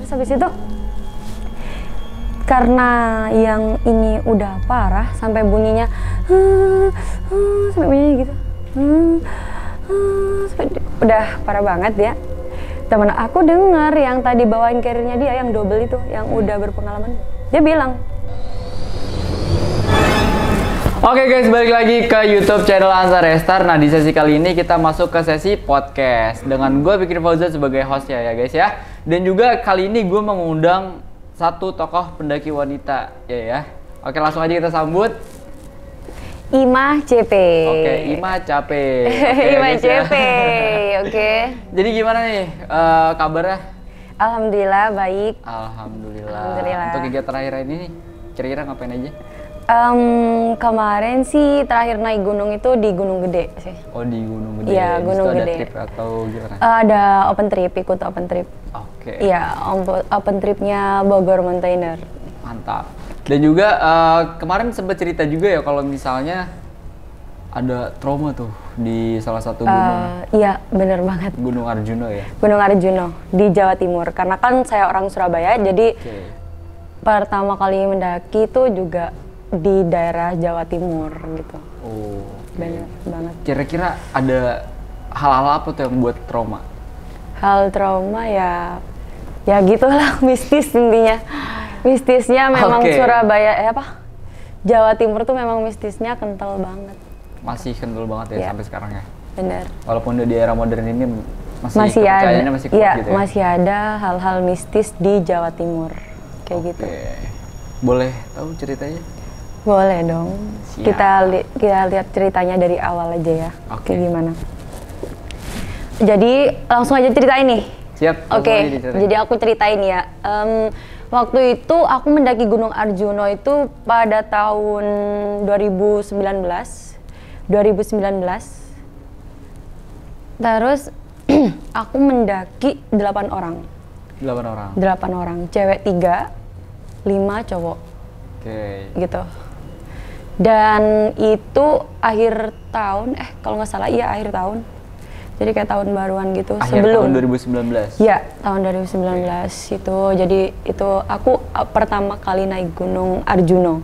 Terus habis itu karena yang ini udah parah sampai bunyinya sampai bunyinya gitu udah parah banget ya. Temen aku dengar yang tadi bawain carrier-nya dia yang double itu, yang udah berpengalaman, dia bilang, Oke guys, balik lagi ke YouTube channel Ansar Restar. Nah, di sesi kali ini kita masuk ke sesi podcast dengan gue Fikri Fauzan sebagai hostnya ya guys ya. Dan juga kali ini gue mengundang satu tokoh pendaki wanita ya. Oke, langsung aja kita sambut Imah CP. Oke, Imah Cape. Imah CP. Oke. Jadi gimana nih kabarnya? Alhamdulillah baik. Alhamdulillah. Untuk kegiatan terakhir ini nih, kira-kira ngapain aja? Kemarin sih terakhir naik gunung itu di Gunung Gede sih. Oh, di Gunung Gede. Iya, Gunung Gede. Ada trip atau gimana? Ada open trip, ikut open trip. Oke. Iya, open tripnya Bogor Mountaineer. Mantap. Dan juga kemarin sempat cerita juga ya kalau misalnya ada trauma tuh di salah satu gunung. Iya, bener banget. Gunung Arjuna ya? Gunung Arjuna di Jawa Timur. Karena kan saya orang Surabaya, jadi pertama kali mendaki itu juga di daerah Jawa Timur gitu. Oh, bener banget. Kira-kira ada hal-hal apa tuh yang buat trauma? Hal trauma ya gitulah, mistis intinya. Mistisnya memang Surabaya, Jawa Timur tuh memang mistisnya kental banget. Masih kental banget ya sampai sekarang ya? Bener. Walaupun udah di era modern ini masih ada, masih kuat gitu ya? Masih ada hal-hal mistis di Jawa Timur, kayak gitu. Boleh tahu ceritanya? Boleh dong. Siap. Kita lihat ceritanya dari awal aja ya. Kayak gimana? Jadi langsung aja ceritain nih. Siap. Oke. Jadi aku ceritain ya. Waktu itu aku mendaki Gunung Arjuna itu pada tahun 2019. Terus aku mendaki 8 orang. 8 orang. Cewek 3, 5 cowok. Gitu. Dan itu akhir tahun, kalau nggak salah akhir tahun. Jadi kayak tahun baruan gitu. Tahun 2019? Iya, tahun 2019 itu. Jadi itu aku pertama kali naik Gunung Arjuna.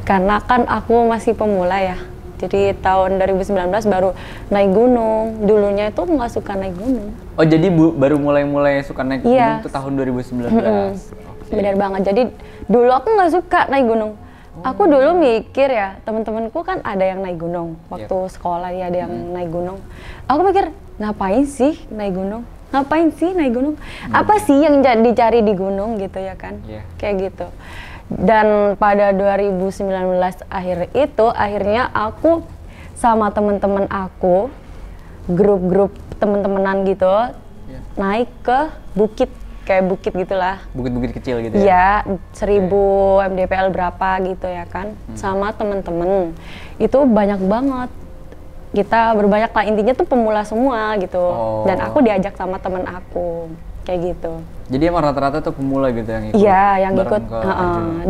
Karena kan aku masih pemula ya. Jadi tahun 2019 baru naik gunung. Dulunya itu nggak suka naik gunung. Oh, jadi baru mulai suka naik gunung itu tahun 2019? Benar banget. Jadi dulu aku nggak suka naik gunung. Aku dulu mikir ya, teman-temanku kan ada yang naik gunung. Waktu sekolah ya ada yang naik gunung. Aku mikir, ngapain sih naik gunung? Apa sih yang dicari di gunung gitu ya kan? Kayak gitu. Dan pada 2019 akhirnya aku sama teman-teman aku, grup-grup teman-temanan gitu, naik ke bukit. Kayak bukit gitulah. Bukit-bukit kecil gitu Iya, ya? 1000 mdpl berapa gitu ya kan. Sama temen-temen. Itu banyak banget. Kita berbanyak lah, intinya tuh pemula semua gitu. Dan aku diajak sama temen aku. Kayak gitu. Jadi emang rata-rata tuh pemula gitu yang ikut? Iya, yang ikut.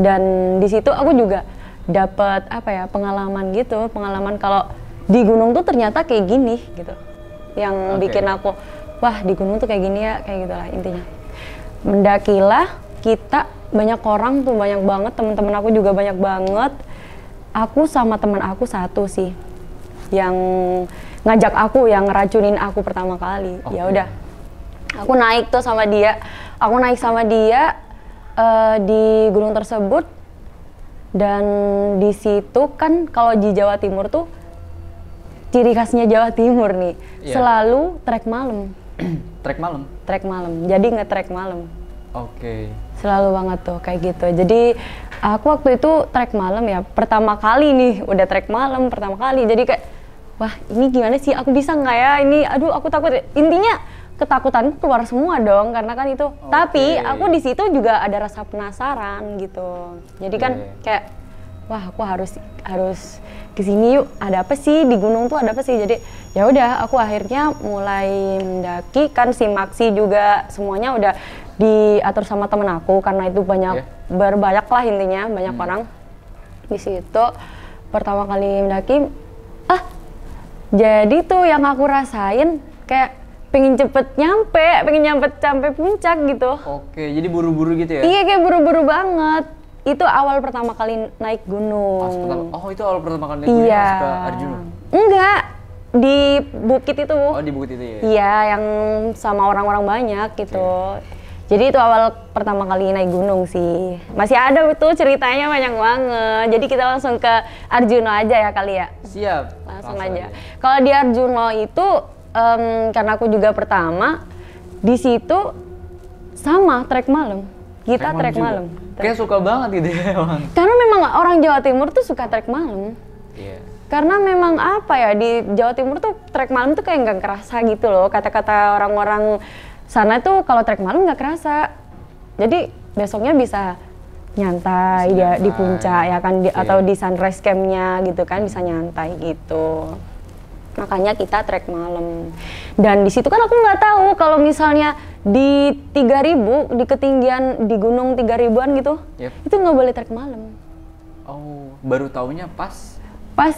Dan di situ aku juga dapet pengalaman gitu. Pengalaman kalau di gunung tuh ternyata kayak gini gitu. Yang bikin aku, wah di gunung tuh kayak gini ya, kayak gitulah intinya. Mendakilah kita, banyak orang tuh, banyak banget, teman-teman aku juga banyak banget. Aku sama teman aku satu sih yang ngajak aku, yang ngeracunin aku pertama kali. Ya udah, aku naik sama dia di gunung tersebut. Dan di situ kan kalau di Jawa Timur tuh ciri khasnya Jawa Timur nih, selalu trek malam. Trek malam, jadi nge-trek malam. Selalu banget tuh kayak gitu. Jadi aku waktu itu trek malam ya, pertama kali nih, udah trek malam pertama kali. Jadi kayak, wah ini gimana sih, aku bisa nggak ya ini, aduh aku takut. Intinya ketakutan keluar semua dong, karena kan itu. Tapi aku di situ juga ada rasa penasaran gitu. Jadi kan kayak, wah aku harus kesini yuk, ada apa sih di gunung tuh, ada apa sih. Jadi ya udah, aku akhirnya mulai mendaki kan, simaksi juga semuanya udah diatur sama temen aku, karena itu berbanyak lah intinya, banyak orang di situ. Pertama kali mendaki, jadi tuh yang aku rasain kayak pengen nyampe sampai puncak gitu. Oke, jadi buru-buru gitu ya? Iya, kayak buru-buru banget. Itu awal pertama kali naik gunung. Oh, itu awal pertama kali naik gunung pas ke Arjuna? Enggak, di bukit itu. Oh, di bukit itu ya? Iya, yang sama orang-orang banyak gitu. Jadi itu awal pertama kali naik gunung sih. Masih ada itu ceritanya banyak banget. Jadi kita langsung ke Arjuna aja ya kali ya? Siap. Langsung aja. Kalau di Arjuna itu, karena aku juga pertama, di situ sama trek malam. Kita trek malam. Kayak suka banget gitu ya emang. Karena memang orang Jawa Timur tuh suka trek malam. Iya. Karena memang apa ya, di Jawa Timur tuh trek malam tuh kayak nggak kerasa gitu loh. Kata-kata orang-orang sana tuh kalau trek malam nggak kerasa. Jadi besoknya bisa nyantai di puncak ya kan, atau di sunrise camp-nya gitu kan, bisa nyantai gitu. Makanya kita trek malam. Dan di situ kan aku nggak tahu kalau misalnya di 3000, di ketinggian di gunung 3000-an gitu, itu nggak boleh trek malam. Oh, baru taunya pas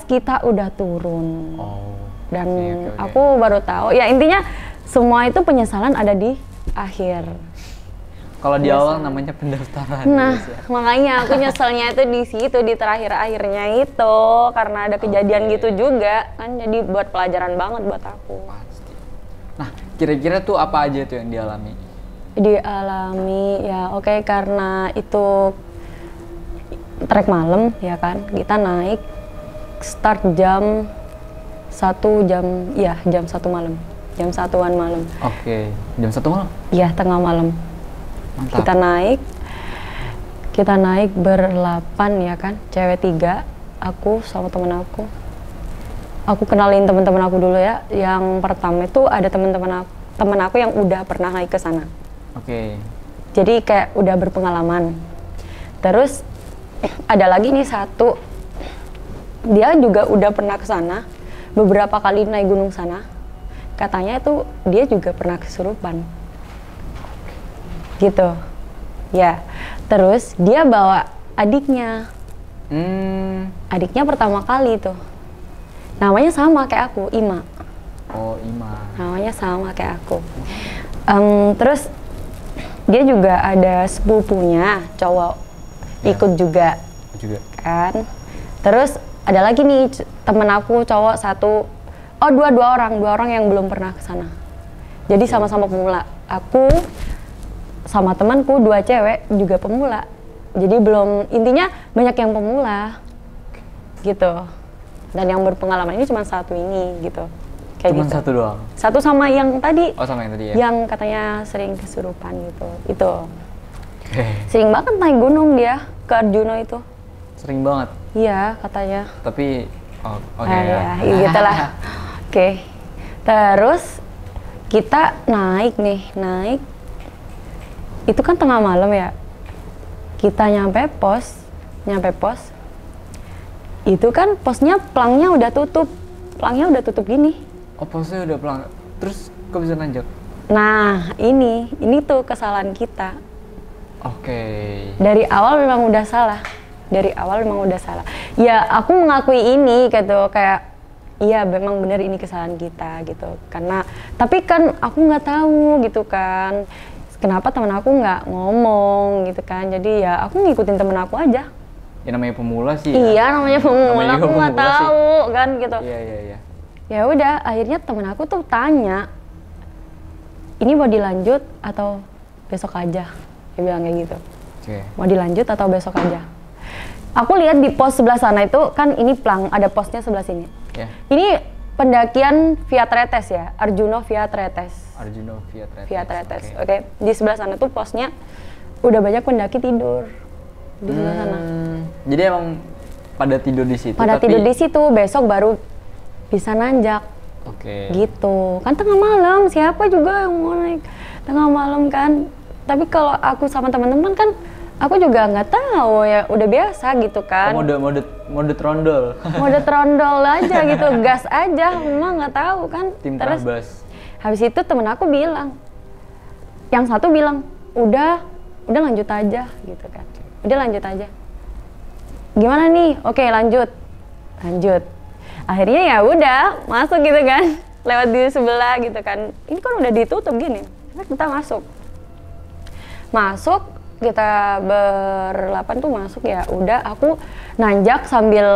kita udah turun. Oh. Dan aku baru tahu. Ya intinya semua itu penyesalan ada di akhir. Kalau di awal namanya pendaftaran. Nah, makanya aku nyeselnya itu di situ, di terakhir-akhirnya itu, karena ada kejadian gitu juga kan, jadi buat pelajaran banget buat aku. Pasti. Nah, kira-kira tuh apa aja tuh yang dialami? Dialami ya, karena itu trek malam ya kan, kita naik start jam 1 malam, jam 1-an malam. Oke, jam 1 malam? Iya, tengah malam. Mantap. Kita naik ber-8 ya kan, cewek 3, aku sama temen aku. Aku kenalin teman-teman aku dulu ya. Yang pertama itu ada teman aku yang udah pernah naik ke sana. Oke. Jadi kayak udah berpengalaman. Terus ada lagi nih satu, dia juga udah pernah ke sana, beberapa kali naik gunung sana. Katanya itu dia juga pernah kesurupan. Gitu, ya. Terus dia bawa adiknya. Adiknya pertama kali tuh. Namanya sama kayak aku, Ima. Oh, Ima. Namanya sama kayak aku. Terus dia juga ada sepupunya, cowok, ikut juga. Kan. Terus ada lagi nih temen aku cowok satu. Oh, dua orang yang belum pernah ke sana. Jadi sama-sama pemula. Aku sama temanku 2 cewek juga pemula. Jadi belum, intinya banyak yang pemula. Gitu. Dan yang berpengalaman ini cuma satu ini gitu. Kayak cuma gitu. Satu doang? Satu sama yang tadi. Oh, sama yang tadi ya? Yang katanya sering kesurupan gitu. Itu. Sering banget naik gunung dia ke Arjuna itu. Sering banget? Iya, katanya. Tapi, ya gitu lah. Oke. Terus kita naik. Itu kan tengah malam ya. Kita nyampe pos. Itu kan posnya pelangnya udah tutup gini. Oh, posnya udah pelang. Terus kok bisa nanjak? Nah, ini tuh kesalahan kita. Oke. Dari awal memang udah salah. Ya, aku mengakui ini gitu, kayak iya memang benar ini kesalahan kita gitu. Tapi kan aku nggak tahu gitu kan. Kenapa teman aku nggak ngomong gitu kan. Jadi ya aku ngikutin temen aku aja. Ya namanya pemula sih. Iya, namanya pemula, aku nggak tahu kan gitu. Iya. Ya udah, akhirnya temen aku tuh tanya, ini mau dilanjut atau besok aja? Dia bilang kayak gitu. Mau dilanjut atau besok aja? Aku lihat di pos sebelah sana itu kan ini plang, ada posnya sebelah sini. Ini pendakian Via Tretes ya, Arjuna Via Tretes. Oke. Di sebelah sana tuh posnya udah banyak pendaki tidur di sebelah sana. Jadi emang pada tidur di situ. Tidur di situ, besok baru bisa nanjak. Gitu. Kan tengah malam, siapa juga yang mau naik tengah malam kan. Tapi kalau aku sama teman-teman kan aku juga nggak tahu ya, udah biasa gitu kan. Mode trondol. Mode trondol aja gitu, gas aja, memang nggak tahu kan. Tim Terus Trabas. habis itu temen aku bilang, yang satu bilang, udah lanjut aja gitu kan. Udah lanjut aja. Gimana nih? Oke, lanjut. Akhirnya ya udah masuk gitu kan. lewat di sebelah gitu kan. Ini kan udah ditutup gini. Kita masuk kita berlapan tuh masuk ya udah aku nanjak sambil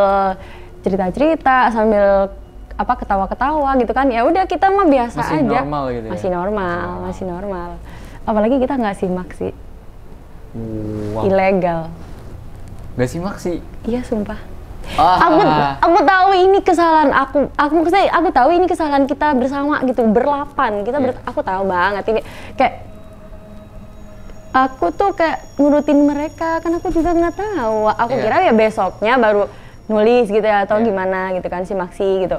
cerita-cerita sambil ketawa-ketawa gitu kan, ya udah kita mah biasa masih aja normal gitu masih normal apalagi kita nggak simak sih. Wow. Ilegal. Nggak simak sih? Iya sumpah. Aku tahu ini kesalahan aku tahu ini kesalahan kita bersama gitu berlapan kita aku tahu banget ini kayak aku tuh kayak ngurutin mereka kan aku juga nggak tahu. Aku kira ya besoknya baru nulis gitu ya atau gimana gitu kan si Maksi gitu.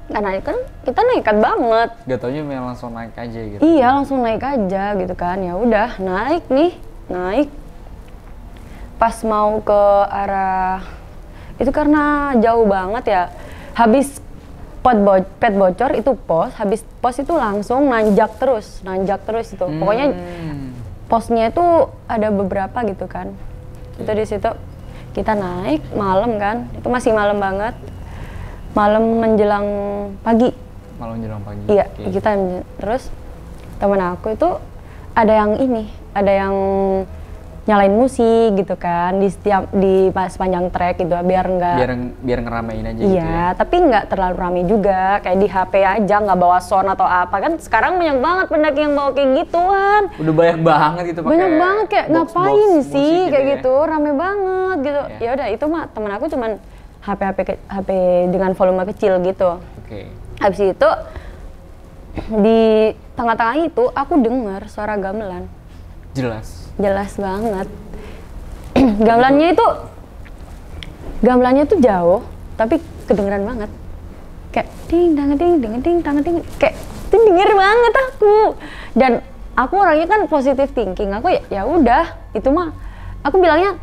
Karena kan kita nekat banget. Gak taunya memang langsung naik aja gitu. Iya langsung naik aja gitu kan. Ya udah naik. Pas mau ke arah itu karena jauh banget ya. Habis pet bocor itu pos. Habis pos itu langsung nanjak terus itu. Pokoknya posnya itu ada beberapa gitu kan. Itu di situ kita naik malam kan. Itu masih malam banget. Malam menjelang pagi. Iya, kita terus teman aku itu ada yang nyalain musik gitu kan di sepanjang trek gitu biar ngeramein aja gitu ya. Tapi nggak terlalu rame juga kayak di HP aja nggak bawa sound atau apa kan sekarang banyak banget pendaki yang bawa kayak gituan udah banyak banget gitu banyak banget kayak ngapain sih gitu kayak gitu rame banget gitu ya udah itu mah temen aku cuman HP dengan volume kecil gitu. Habis itu di tengah-tengah itu aku dengar suara gamelan jelas banget. Gamelannya itu jauh tapi kedengeran banget kayak ding dang kayak itu denger banget aku. Dan aku orangnya kan positive thinking, aku ya udah itu mah aku bilangnya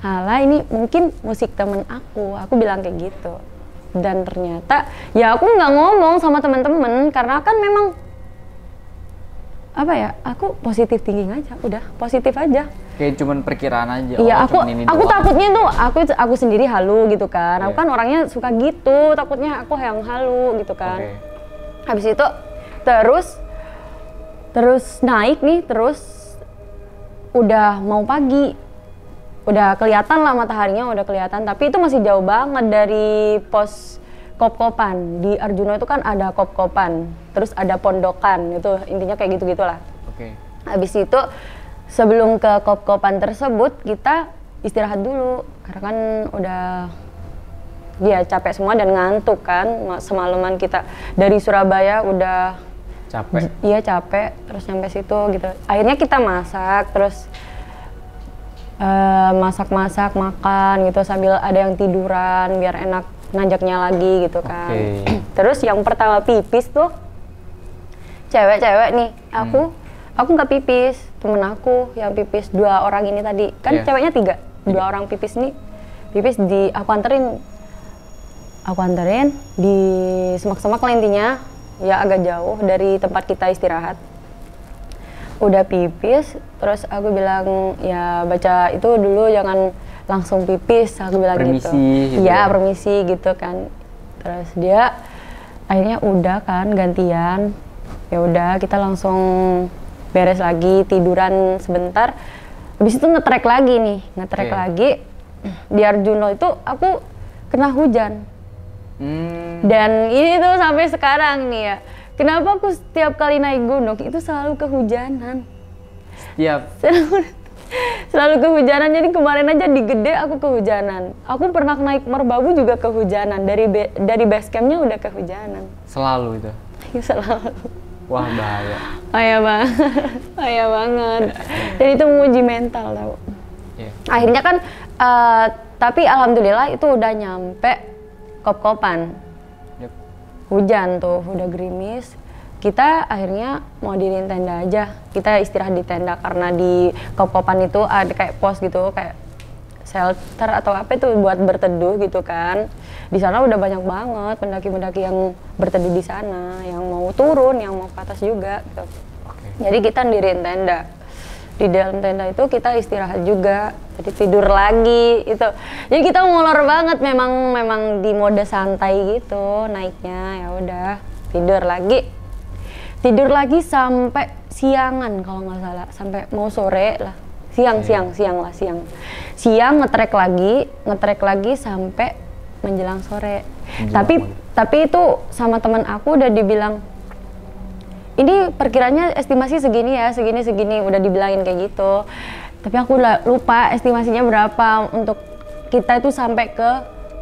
halah ini mungkin musik temen aku bilang kayak gitu. Dan ternyata ya aku nggak ngomong sama teman-teman karena kan memang aku positif thinking aja, udah positif aja. Kayak cuman perkiraan aja. Iya, aku takutnya tuh aku sendiri halu gitu kan. Aku kan orangnya suka gitu, takutnya aku yang halu gitu kan. Habis itu terus naik nih, terus udah mau pagi. Udah kelihatan lah mataharinya udah kelihatan, tapi itu masih jauh banget dari pos kop-kopan. Di Arjuna itu kan ada kop-kopan, terus ada pondokan, itu intinya kayak gitu-gitulah. Habis itu sebelum ke kop-kopan tersebut kita istirahat dulu karena kan udah capek semua dan ngantuk kan, semalaman kita dari Surabaya udah capek. Iya capek, terus nyampe situ gitu. Akhirnya kita masak, terus masak makan gitu sambil ada yang tiduran biar enak nanjaknya lagi gitu kan. Terus yang pertama pipis tuh cewek nih, aku nggak pipis, temen aku yang pipis 2 orang ini tadi kan ceweknya 3, 2 orang pipis aku anterin di semak-semak lah intinya ya agak jauh dari tempat kita istirahat. Udah pipis, terus aku bilang ya baca itu dulu jangan langsung pipis, aku bilang permisi, gitu. Iya permisi gitu kan. Terus dia akhirnya udah kan gantian. Ya udah kita langsung beres lagi tiduran sebentar. Habis itu nge-trek lagi. Di Arjuna itu aku kena hujan. Dan ini tuh sampai sekarang nih ya. Kenapa aku setiap kali naik gunung itu selalu kehujanan? Selalu kehujanan, jadi kemarin aja di Gede aku kehujanan. Aku pernah naik Merbabu juga kehujanan, dari base campnya udah kehujanan. Selalu itu? Selalu. Wah bahaya. Bahaya banget. Dan itu menguji mental tau. Akhirnya kan, tapi alhamdulillah itu udah nyampe kop-kopan. Hujan tuh, udah gerimis. Kita akhirnya mau diriin tenda aja. Kita istirahat di tenda karena di kop-kopan itu ada kayak pos gitu, kayak shelter atau apa itu buat berteduh gitu kan. Di sana udah banyak banget pendaki-pendaki yang berteduh di sana, yang mau turun, yang mau ke atas juga gitu. Jadi kita diriin tenda. Di dalam tenda itu kita istirahat juga, jadi tidur lagi itu. Jadi kita molor banget, memang di mode santai gitu naiknya, ya udah. tidur lagi sampai siangan kalau nggak salah, sampai mau sore lah, siang ngetrek lagi sampai menjelang sore. Tapi itu sama teman aku udah dibilang, ini perkiranya estimasi segini ya, segini udah dibilangin kayak gitu. Tapi aku lupa estimasinya berapa untuk kita itu sampai ke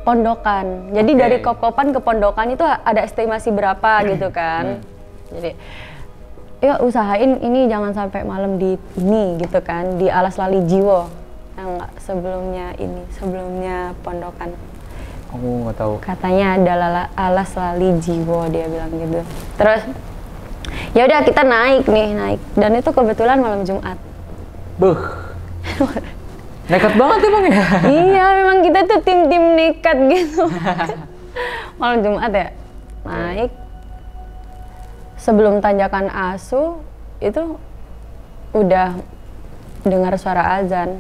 pondokan. Jadi dari kop-kopan ke pondokan itu ada estimasi berapa gitu kan. Jadi ya usahain ini jangan sampai malam di ini gitu kan, di Alas Lali Jiwo yang sebelumnya pondokan. Aku nggak tahu. Katanya adalah Alas Lali Jiwo, dia bilang gitu. Terus ya udah kita naik dan itu kebetulan malam Jumat. Nekat banget emang ya? Iya, memang kita tuh tim nekat gitu. Malam Jumat ya, naik. Sebelum tanjakan Asu itu udah dengar suara azan.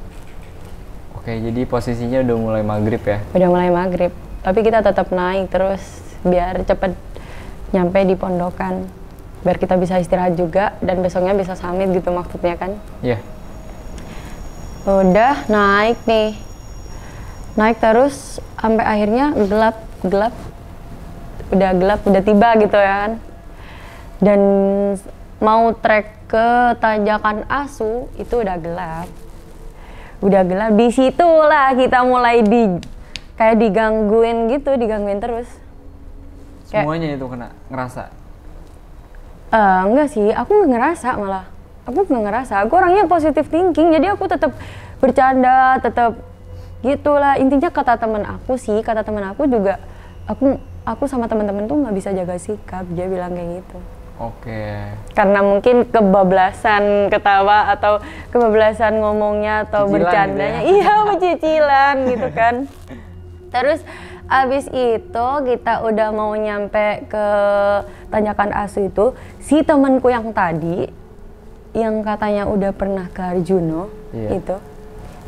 Oke, jadi posisinya udah mulai maghrib ya? Udah mulai maghrib, tapi kita tetap naik terus biar cepet nyampe di pondokan, biar kita bisa istirahat juga dan besoknya bisa summit gitu maksudnya kan? Iya. Udah naik terus sampai akhirnya gelap, udah tiba gitu ya kan. Dan mau trek ke tanjakan Asu itu udah gelap, disitulah kita mulai kayak digangguin terus. Semuanya itu kena ngerasa? Enggak sih, aku nggak ngerasa malah. Aku orangnya positive thinking, jadi aku tetap bercanda, tetap gitulah. Intinya kata teman aku juga, aku sama teman-teman tuh nggak bisa jaga sikap, dia bilang kayak gitu. Oke. Karena mungkin kebablasan ketawa atau kebablasan ngomongnya atau Cicilan bercandanya, gitu ya? iya cicilan gitu kan. Terus abis itu kita udah mau nyampe ke tanjakan Asu itu, si temanku yang tadi yang katanya udah pernah ke Arjuno itu,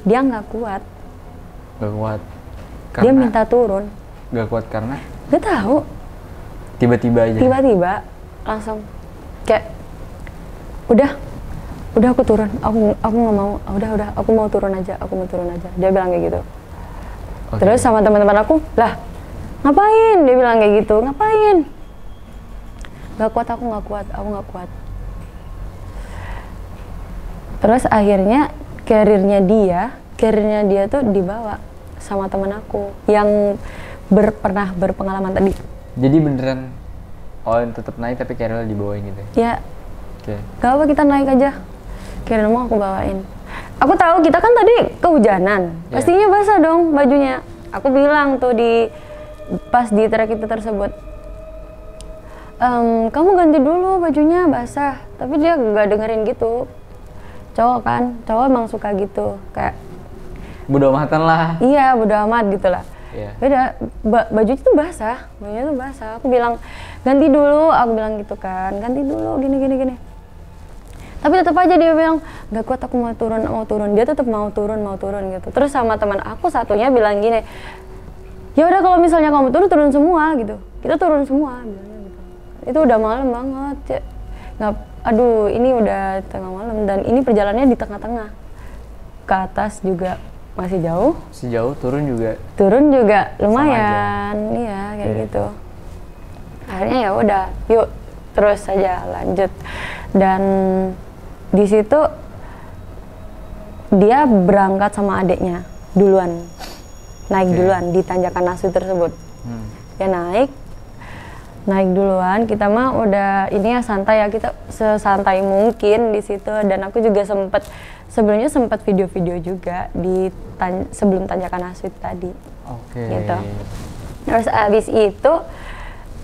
dia nggak kuat. Karena dia minta turun. Nggak kuat karena? Nggak tahu. Tiba-tiba aja? Tiba-tiba langsung kayak udah aku turun, aku nggak mau, udah aku mau turun aja, dia bilang kayak gitu. Terus sama teman-teman aku, lah ngapain, dia bilang kayak gitu, ngapain? Nggak kuat. Terus akhirnya karirnya dia tuh dibawa sama teman aku yang pernah berpengalaman tadi. Jadi beneran tetap naik tapi karirnya dibawain gitu ya? Ya. Gak apa, kita naik aja. Karir mau aku bawain. Aku tahu kita kan tadi kehujanan, pastinya basah dong bajunya. Aku bilang tuh pas di trek itu tersebut, kamu ganti dulu bajunya basah. Tapi dia gak dengerin gitu. Cowok emang suka gitu, kayak bodo amatan lah. Iya, bodo amat gitu lah. Beda, bajunya tuh basah. Aku bilang ganti dulu, gitu kan, ganti dulu gini. Tapi tetap aja dia bilang nggak kuat, aku mau turun. Dia tetap mau turun gitu. Terus sama teman aku satunya bilang gini, ya udah kalau misalnya kamu turun semua gitu, kita turun semua. Bilangnya gitu. Itu udah malam banget, aduh ini udah tengah malam dan ini perjalanannya di tengah-tengah. Ke atas juga masih jauh. Turun juga lumayan, iya kayak gitu. Akhirnya ya udah, yuk terus saja lanjut. Dan di situ dia berangkat sama adiknya duluan, duluan di tanjakan Asu tersebut. Dia naik duluan, kita mah udah ini ya santai ya, kita sesantai mungkin di situ. Dan aku juga sebelumnya sempat video-video juga sebelum tanjakan Asu tadi. Gitu. Terus abis itu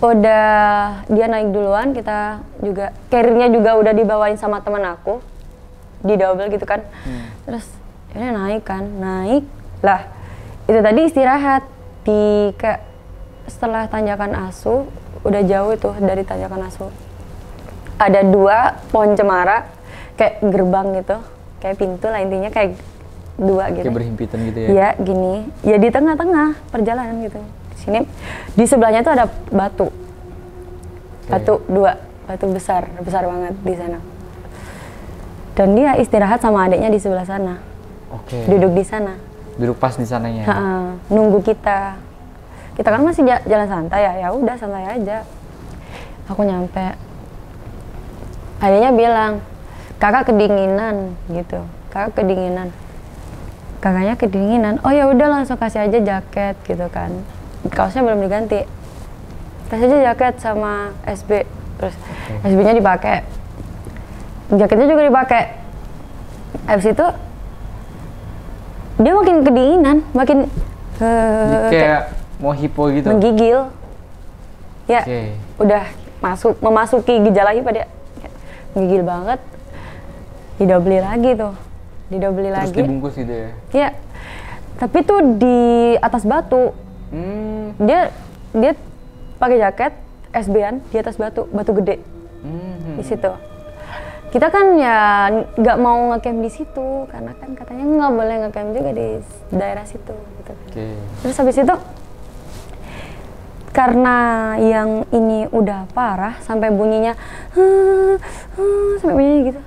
udah dia naik duluan, kita juga carrier-nya juga udah dibawain sama teman aku di double gitu kan. Terus ini naik lah, itu tadi istirahat setelah tanjakan Asu. Udah jauh itu dari tanjakan Asu. Ada 2 pohon cemara, kayak gerbang gitu, kayak pintu lah intinya, kayak 2 gitu. Kayak berhimpitan gitu ya? Iya, gini. Ya di tengah-tengah perjalanan gitu. Sini, di sebelahnya tuh ada batu. batu besar banget di sana. Dan dia istirahat sama adiknya di sebelah sana. Duduk di sana. Duduk pas di sananya. Nunggu kita. Kita kan masih jalan santai ya udah santai aja. Aku nyampe. Adiknya bilang, "Kakak kedinginan," gitu. Kakaknya kedinginan. Oh ya udah langsung kasih aja jaket gitu kan. Kaosnya belum diganti. Kasih aja jaket sama SB. Terus SB-nya dipakai. Jaketnya juga dipakai. Habis itu dia makin kedinginan, makin kayak mau hipo gitu. Menggigil. Ya, udah memasuki gejala hipo dia. Menggigil banget. Didobeli lagi. Terus dibungkus gitu ya? Iya. Tapi tuh di atas batu. Dia pakai jaket SB-an di atas batu gede. Di situ. Kita kan ya nggak mau ngecamp di situ karena kan katanya nggak boleh ngecamp juga di daerah situ gitu. Terus habis itu karena yang ini udah parah sampai bunyinya gitu.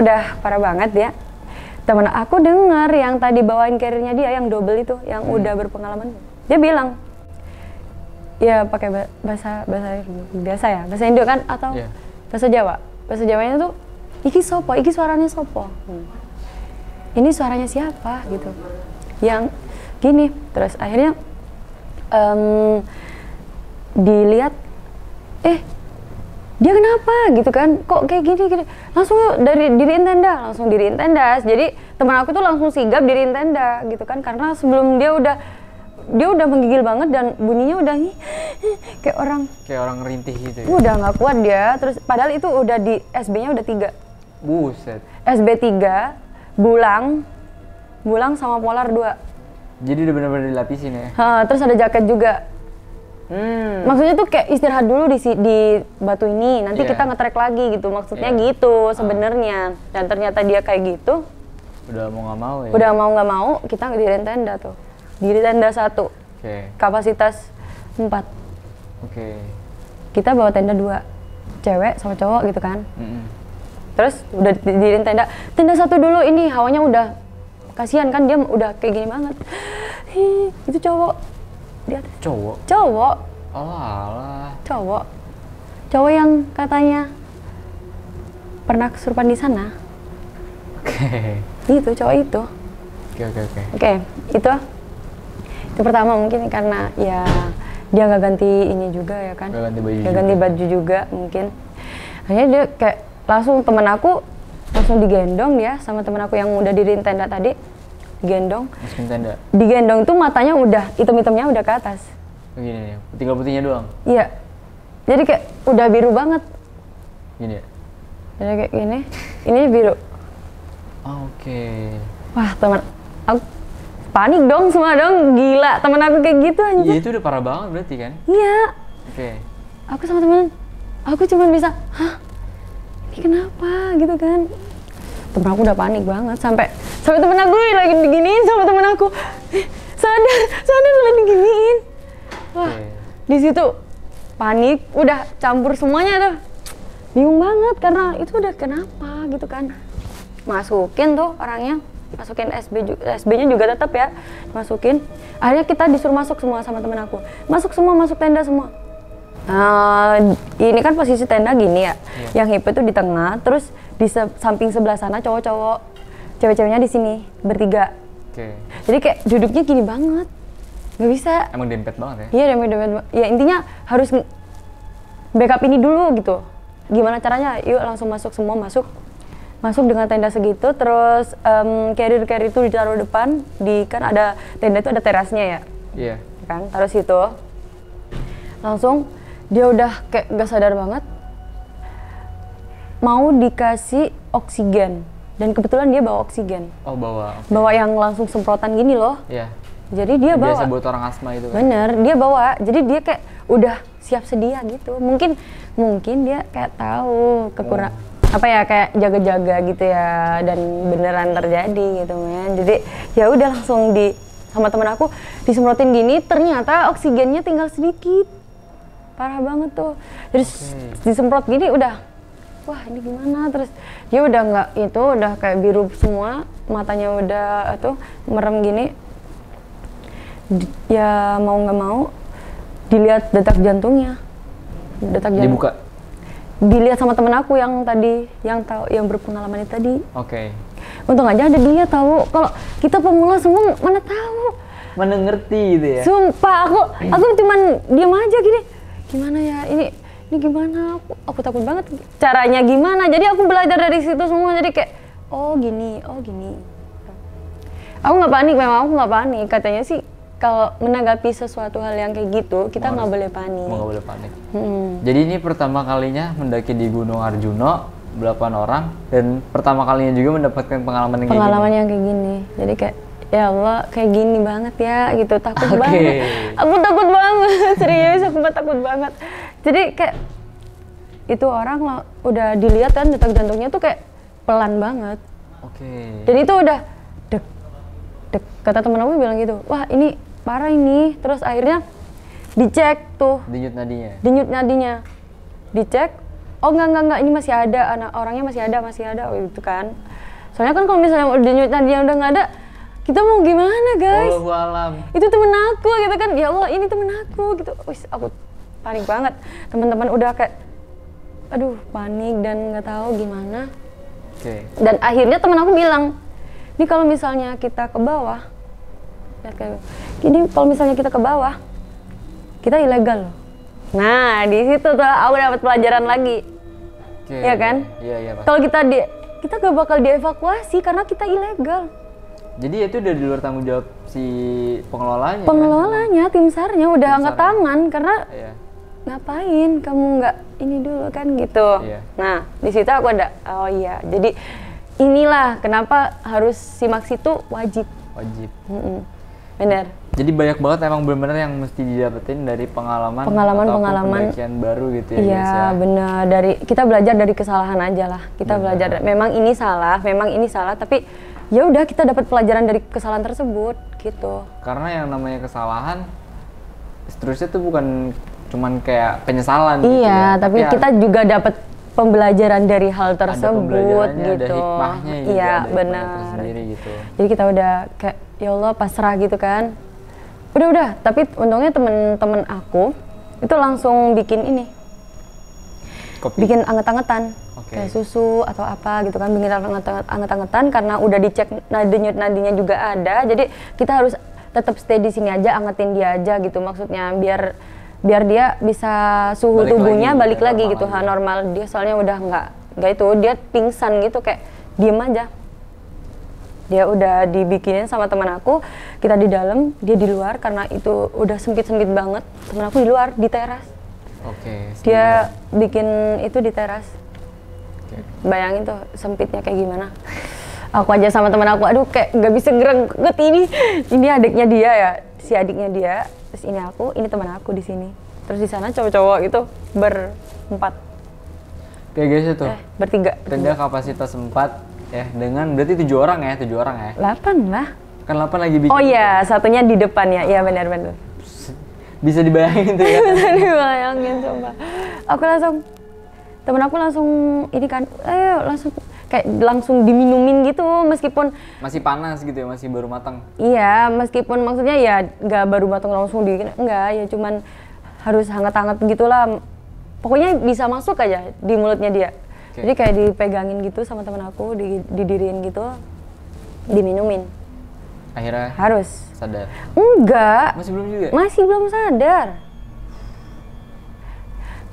Udah parah banget ya. Temen aku dengar yang tadi bawain carrier-nya dia yang double itu yang udah berpengalaman. Dia bilang ya pakai bahasa biasa ya, bahasa Indo kan atau bahasa Jawa. Bahasa Jawanya tuh iki sopo, iki suaranya sopo. Ini suaranya siapa gitu. Yang gini, terus akhirnya dilihat dia kenapa gitu kan, kok kayak gini. Langsung diriin tenda. Jadi teman aku tuh langsung sigap diriin tenda gitu kan, karena sebelum dia udah menggigil banget dan bunyinya udah kayak orang ngerintih gitu ya? Udah nggak kuat dia, terus padahal itu udah di SB-nya udah 3. Buset. SB 3, bulang sama polar 2. Jadi udah benar-benar dilapisin ya? Terus ada jaket juga. Maksudnya tuh kayak istirahat dulu di batu ini, nanti kita nge-trek lagi gitu, maksudnya gitu sebenarnya. Dan ternyata dia kayak gitu. Udah mau nggak mau ya? Udah mau nggak mau, kita ngedirin tenda tuh. Diri tenda 1, kapasitas 4. Kita bawa tenda 2, cewek sama cowok gitu kan. Terus udah diriin tenda 1 dulu, ini hawanya udah kasihan kan, dia udah kayak gini banget. Itu cowok di atas. Cowok. Alah. Cowok yang katanya pernah kesurupan di sana. Itu cowok itu. Itu pertama mungkin karena ya dia nggak ganti ini juga ya kan, nggak ganti baju juga mungkin. Akhirnya dia kayak langsung temen aku langsung digendong ya sama temen aku yang udah diriin tenda tadi, digendong tuh matanya udah hitam-hitamnya udah ke atas. Begini nih, tinggal putihnya doang. Iya, jadi kayak udah biru banget. Gini ya? Jadi kayak gini, ini biru. Wah teman aku panik dong, semua dong, gila temen aku kayak gitu aja. Iya itu udah parah banget berarti kan? Iya. Aku sama temen, aku cuma bisa, ini kenapa gitu kan? Temen aku udah panik banget, sampai temen aku lagi diginiin sama temen aku, sadar lagi diginiin. Wah, di situ panik, udah campur semuanya tuh, bingung banget karena itu udah kenapa gitu kan? Masukin tuh orangnya. Masukin SB-nya juga tetap ya, masukin. Akhirnya kita disuruh masuk semua sama temen aku. Masuk tenda semua. Ini kan posisi tenda gini ya. Yang hipo itu di tengah, terus di samping sebelah sana cowok-cowok, cewek-ceweknya di sini bertiga. Jadi kayak duduknya gini banget, nggak bisa. Emang dempet banget ya? Iya dempet. Ya intinya harus backup ini dulu gitu. Gimana caranya? Yuk langsung masuk semua, masuk dengan tenda segitu, terus carrier itu ditaruh depan, kan ada tenda itu ada terasnya ya, kan taruh situ. Langsung dia udah kayak gak sadar banget, mau dikasih oksigen, dan kebetulan dia bawa oksigen. Bawa yang langsung semprotan gini loh. Jadi dia bawa. Biasa buat orang asma itu kan? Bener, dia bawa, jadi dia kayak udah siap sedia gitu. Mungkin dia kayak tahu kekurangan kayak jaga-jaga gitu ya, dan beneran terjadi gitu men. Jadi ya udah langsung sama temen aku disemprotin gini, ternyata oksigennya tinggal sedikit. parah banget tuh. Terus disemprot gini udah, wah ini gimana, terus dia udah nggak itu, udah kayak biru semua, matanya udah tuh merem gini. Ya mau nggak mau dilihat detak jantungnya, dibuka, dilihat sama temen aku yang tadi, yang tahu, yang berpengalaman itu tadi. Untung aja ada dia tahu. Kalau kita pemula semua mana tahu, mana ngerti gitu ya. Sumpah aku cuman diam aja gini, gimana ya ini gimana, aku takut banget caranya gimana. Jadi aku belajar dari situ semua, jadi kayak oh gini. Aku nggak panik, memang aku nggak panik. Katanya sih kalau menanggapi sesuatu hal yang kayak gitu, kita nggak boleh panik. Nggak boleh panik. Jadi ini pertama kalinya mendaki di Gunung Arjuna, 8 orang, dan pertama kalinya juga mendapatkan pengalaman yang kayak gini. Jadi kayak, ya Allah, kayak gini banget ya, gitu. Takut banget. Aku takut banget, serius, aku takut banget. Jadi kayak, itu orang udah dilihat kan detak jantungnya tuh kayak pelan banget. Dan itu udah dek. Kata temen aku bilang gitu, wah ini parah ini. Terus akhirnya dicek tuh denyut nadinya dicek, oh enggak, ini masih ada, orangnya masih ada gitu kan. Soalnya kan kalau misalnya denyut nadinya udah nggak ada, kita mau gimana guys? Itu temen aku gitu kan, ya Allah ini temen aku gitu. Wis, aku panik banget. Teman-teman udah kayak aduh panik dan nggak tahu gimana. Dan akhirnya temen aku bilang, ini kalau misalnya kita ke bawah, kalau misalnya kita ke bawah, kita ilegal loh. Nah di situ tuh aku dapat pelajaran lagi, ya kan? Iya. Kalau kita gak bakal dievakuasi karena kita ilegal. Jadi itu udah di luar tanggung jawab si pengelolanya. Pengelolanya, tim SAR-nya udah angkat tangan karena ngapain kamu nggak ini dulu kan gitu. Nah di situ aku ada, oh iya, jadi inilah kenapa harus simak situ wajib. Bener. Jadi banyak banget emang bener-bener yang mesti didapetin dari pengalaman pendakian baru gitu ya. Iya bener, kita belajar dari kesalahan aja lah. Kita belajar, memang ini salah, tapi ya udah kita dapat pelajaran dari kesalahan tersebut gitu. Karena yang namanya kesalahan, seterusnya tuh bukan cuman kayak penyesalan. Iya, gitu, tapi kita juga dapat pembelajaran dari hal tersebut gitu. Ada hikmahnya juga, iya, ada benar. Tersendiri gitu. Jadi kita udah kayak ya Allah pasrah gitu kan. Udah, tapi untungnya temen-temen aku itu langsung bikin ini. Kopi. Bikin anget-angetan. Kayak susu atau apa gitu kan, bikin anget-angetan karena udah dicek nadinya juga ada. Jadi kita harus tetap stay di sini aja, angetin dia aja gitu, maksudnya biar dia bisa suhu tubuhnya balik lagi gitu, normal. Dia soalnya udah nggak itu, dia pingsan gitu, kayak diem aja. Dia udah dibikinin sama teman aku, kita di dalam, dia di luar karena itu udah sempit-sempit banget. Teman aku di luar di teras. Dia bikin itu di teras. Bayangin tuh sempitnya kayak gimana. Aku aja sama teman aku, aduh kayak nggak bisa gerak ini adiknya dia ya, si adiknya dia. Terus ini aku, ini teman aku di sini. Terus di sana cowok-cowok itu berempat. Kayak guys itu. Bertiga. Tenda kapasitas 4 ya, dengan berarti 7 orang ya. 8 lah. Kan 8 lagi bikin. Oh iya, satunya di depan ya. Iya benar. Bisa dibayangin tuh ya. Bisa dibayangin coba. Temen aku langsung ini kan, langsung diminumin gitu, meskipun masih panas gitu ya, masih baru matang. Iya, meskipun maksudnya ya nggak baru matang langsung enggak, ya cuman harus hangat-hangat gitulah. Pokoknya bisa masuk aja di mulutnya dia. Jadi kayak dipegangin gitu sama temen aku, didiriin gitu, diminumin. Akhirnya harus sadar? Enggak. Masih belum juga? Masih belum sadar.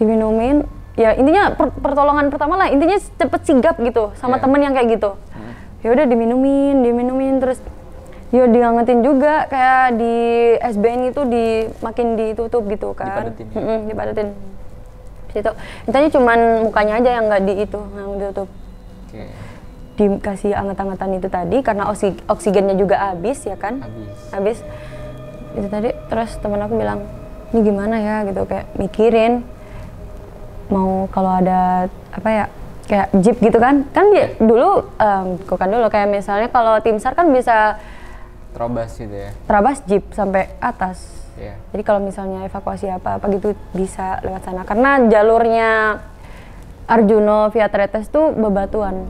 Diminumin. Ya intinya pertolongan pertama lah, intinya cepet sigap gitu sama temen yang kayak gitu. Ya udah diminumin terus dia diangetin juga kayak di SBN itu makin ditutup gitu kan. Dipadetin. Situ. Intinya cuman mukanya aja yang nggak yang ditutup. Dikasih anget-angetan itu tadi karena oksigennya juga habis ya kan. Habis. Itu tadi terus temen aku bilang, "Ini gimana ya?" gitu, kayak mikirin mau kalau ada apa ya kayak jeep gitu kan dia dulu kayak misalnya kalau tim SAR kan bisa terabas gitu ya, terabas jeep sampai atas Iya. Jadi kalau misalnya evakuasi apa gitu bisa lewat sana. Karena jalurnya Arjuna via Tretes tuh bebatuan.